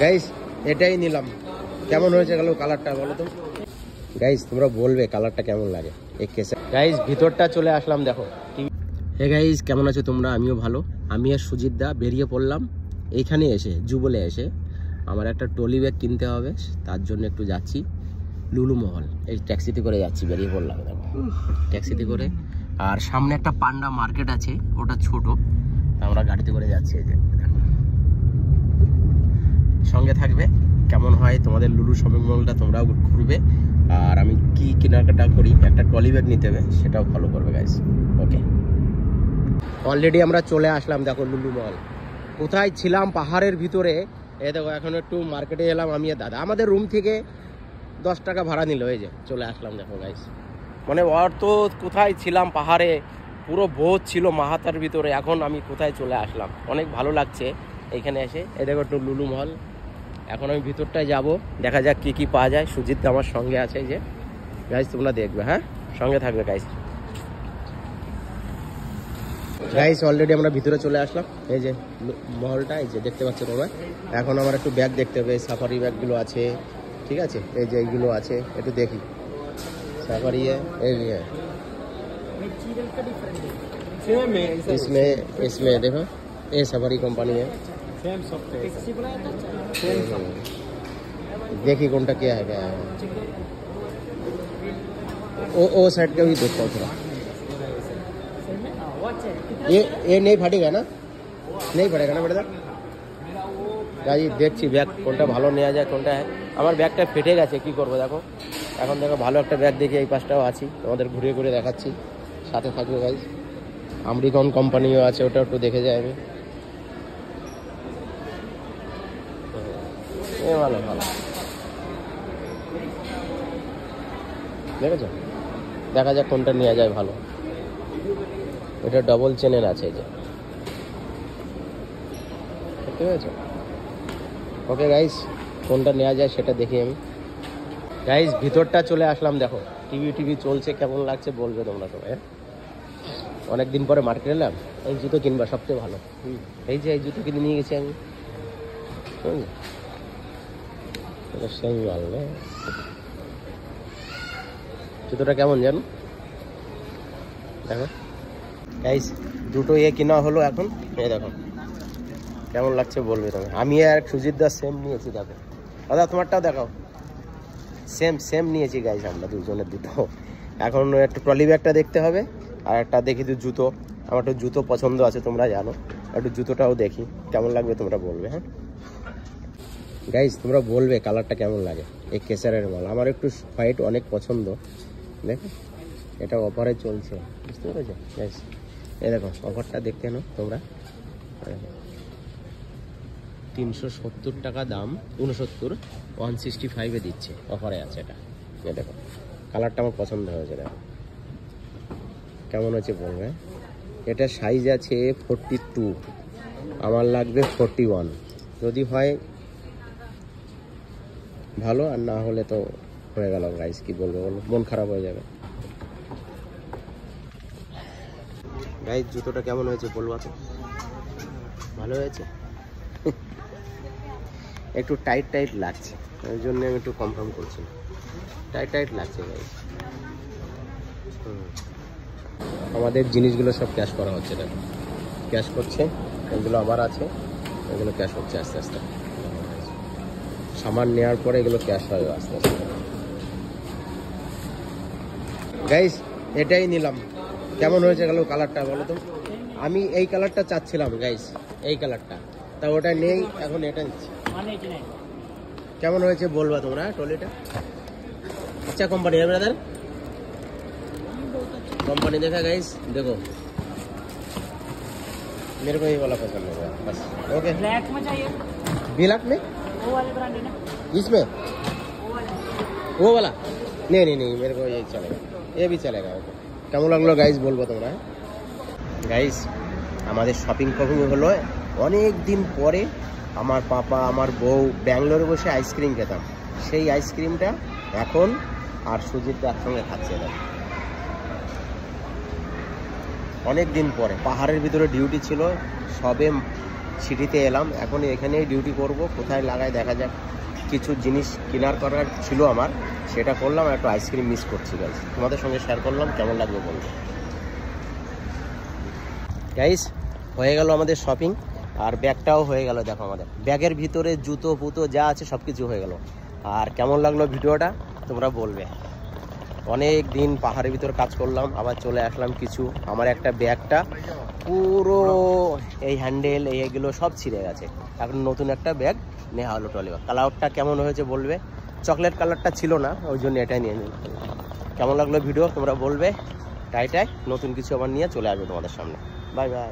Guys এটাই নিলাম। কেমন হয়েছে গেল কালারটা বলো তো গাইস, তোমরা বলবে কালারটা কেমন লাগে। এই কেসে গাইস ভিতরটা চলে আসলাম, দেখো। হে গাইস, কেমন আছো তোমরা? আমিও ভালো। আমি আর সুজিত দা বেরিয়ে পড়লাম এইখানে এসে, জুবলে এসে। আমার একটা ট্রলি ব্যাগ কিনতে হবে, তার জন্য একটু যাচ্ছি লুলু মহল। এই ট্যাক্সিতে করে যাচ্ছি, বেরিয়ে পড়লাম দেখো ট্যাক্সিতে করে। আর সামনে একটা পান্ডা মার্কেট আছে, ওটা ছোট, আমরা গাড়িতে করে যাচ্ছি। এই যে সঙ্গে থাকবে, কেমন হয় তোমাদের লুলু শপিং মলটা, তোমরাও ঘুরবে। আর আমি কি কেনাকাটা করি, একটা ট্রলি ব্যাগ নিতে হবে, সেটাও ফলো করবে গাইস। ওকে, অলরেডি আমরা চলে আসলাম দেখো লুলু মল। কোথায় ছিলাম? পাহাড়ের ভিতরে। এই দেখো এখন একটু মার্কেটে এলাম আমি আর দাদা। আমাদের রুম থেকে 10 টাকা ভাড়া নিল। এই যে চলে আসলাম দেখো গাইস। মানে ওর তো কোথায় ছিলাম, পাহাড়ে পুরো বোধ ছিল মাহাতার ভিতরে। এখন আমি কোথায় চলে আসলাম, অনেক ভালো লাগছে এইখানে এসে। এই দেখো একটু লুলু মল। এখন আমি ভিতরটায় যাব, দেখা যাক কি কি পাওয়া যায়। সুজিত আমার সঙ্গে আছে, এই যে গাইস তোমরা দেখবে, হ্যাঁ সঙ্গে থাকবে গাইস। গাইস অলরেডি আমরা ভিতরে চলে আসলাম, এই যে মহলটা, এই যে দেখতে পাচ্ছ তোমরা। এখন আমার একটু ব্যাগ দেখতে হবে, সাফারি ব্যাগগুলো আছে, ঠিক আছে। এই যে এইগুলো আছে, একটু দেখি। साफारी है, ये है इसमें देखो, ये सफारी कंपनी है। देखिए कौनटा क्या है ओ साइड का भी देखो थोड़ा। ये नहीं फटेगा ना? नहीं फटेगा ना बेटा? গাই দেখছি ব্যাগ কোনটা ভালো নেওয়া যায়, কোনটা। আমার ব্যাগটা ফেটে গেছে, কি করব দেখো। এখন দেখো ভালো একটা ব্যাগ দেখি, এই পাশটাও আছি, তোমাদের ঘুরে ঘুরে দেখাচ্ছি, সাথে থাকবে গাইজ। আমেরিকান কোম্পানিও আছে, ওটা একটু দেখে যাই আমি। ভালো ভালো দেখেছ, দেখা যাক কোনটা নেওয়া যায় ভালো। এটা ডবল চেনের আছে, এই যে দেখতে পেয়েছো। ওকে গাইস, কোনটা নেওয়া যায় সেটা দেখি আমি। গাইস ভিতরটা চলে আসলাম, দেখো টিভি চলছে, কেমন লাগছে বলবে তোমরা সবাই। অনেকদিন পরে মার্কেট এলাম, এই জুতো কিনবা সবচেয়ে ভালো। এই যে এই জুতো কিনে নিয়ে গেছি আমি, সেই মাল না। জুতোটা কেমন জানো দেখো গাইস, দুটো কিনা হলো এখন। এই দেখো কেমন লাগছে বলবে তুমি। আমি আর সুজিত দা সেম নিয়েছি, দেখো দাদা তোমারটাও দেখাও। সেম নিয়েছি গাইস আমরা দুজনের দুটো। এখন একটু ট্রলি ব্যাগটা দেখতে হবে, আর একটা দেখি তো জুতো। আমার একটু জুতো পছন্দ আছে, তোমরা জানো। একটু জুতোটাও দেখি কেমন লাগবে, তোমরা বলবে। হ্যাঁ গাইস তোমরা বলবে কালারটা কেমন লাগে। এই কেসারের মাল আমার একটু হোয়াইট অনেক পছন্দ। দেখো এটা অফারে চলছে, বুঝতে পেরেছো গাইস। এই দেখো অফারটা দেখতে নাও তোমরা। 370 টাকা দাম, 69 165 দিচ্ছে, অফারে আছে এটা। এই দেখো কালারটা আমার পছন্দ হয়েছে, দেখো কেমন হয়েছে বলবে। এটা সাইজ আছে 42, আমার লাগবে 41। যদি হয় ভালো, আর না হলে তো হয়ে গেল গাইস। কি বলবো বলো, মন খারাপ হয়ে যাবে। গাইস জুতোটা কেমন হয়েছে বলবো তো? ভালো হয়েছে? একটু টাইট লাগছে, ওই জন্য আমি একটু কনফার্ম করছি। টাইট লাগছে গাইস। আমাদের জিনিসগুলো সব ক্যাশ করা হচ্ছে, দেখো ক্যাশ করছে। এগুলো আমার আছে, এগুলো ক্যাশ হচ্ছে আস্তে আস্তে। সামান নেওয়ার পরে এগুলো ক্যাশ হয় আস্তে আস্তে। গাইস এটাই নিলাম। কেমন হয়েছে গেল কালারটা বলো তো? আমি এই কালারটা চাচ্ছিলাম গাইস, এই কালারটা, তা ওটা নেই, এখন এটা নিচ্ছি। কেমন হয়েছে বলবা তোমরা ট্রলিটা? अच्छा कंपनी है ब्रदर, कंपनी देखा गाइस, देखो मेरे को ये वाला पसंद हो गया बस। ओके ब्लैक में चाहिए, ब्लैक में वो वाले ब्रांड है ना इसमें, वो वाला नहीं मेरे को ये चलेगा, ये भी चलेगा। ओके কেমন লাগলো গাইস বলবো তোমরা। গাইস আমাদের শপিং হলো অনেক দিন পরে। আমার পাপা আমার বউ ব্যাঙ্গালোরে বসে আইসক্রিম খেতাম, সেই আইসক্রিমটা এখন আর সুজিত একসঙ্গে খাচ্ছে। অনেক দিন পরে পাহাড়ের ভিতরে ডিউটি ছিল, সবে সিটিতে এলাম, এখন এখানেই ডিউটি করব। কোথায় লাগাই দেখা যাক। কিছু জিনিস করার ছিল আমার, সেটা করলাম। একটু আইসক্রিম মিস করছি গাইস, তোমাদের সঙ্গে শেয়ার করলাম, কেমন লাগবে বলবো। গাইস হয়ে গেল আমাদের শপিং, আর ব্যাগটাও হয়ে গেল। দেখো আমাদের ব্যাগের ভিতরে জুতো পুতো যা আছে সব কিছু হয়ে গেল। আর কেমন লাগলো ভিডিওটা তোমরা বলবে। অনেক দিন পাহাড়ের ভিতর কাজ করলাম, আবার চলে আসলাম কিছু। আমার একটা ব্যাগটা পুরো এই হ্যান্ডেল এইগুলো সব ছিঁড়ে গেছে, এখন নতুন একটা ব্যাগ নেওয়া হলো ট্রলি ব্যাগ। কালারটা কেমন হয়েছে বলবে, চকলেট কালারটা ছিল না, ওই জন্য এটাই নিয়ে নিলাম। কেমন লাগলো ভিডিও তোমরা বলবে। টাই নতুন কিছু আবার নিয়ে চলে আসবে তোমাদের সামনে। Bye bye.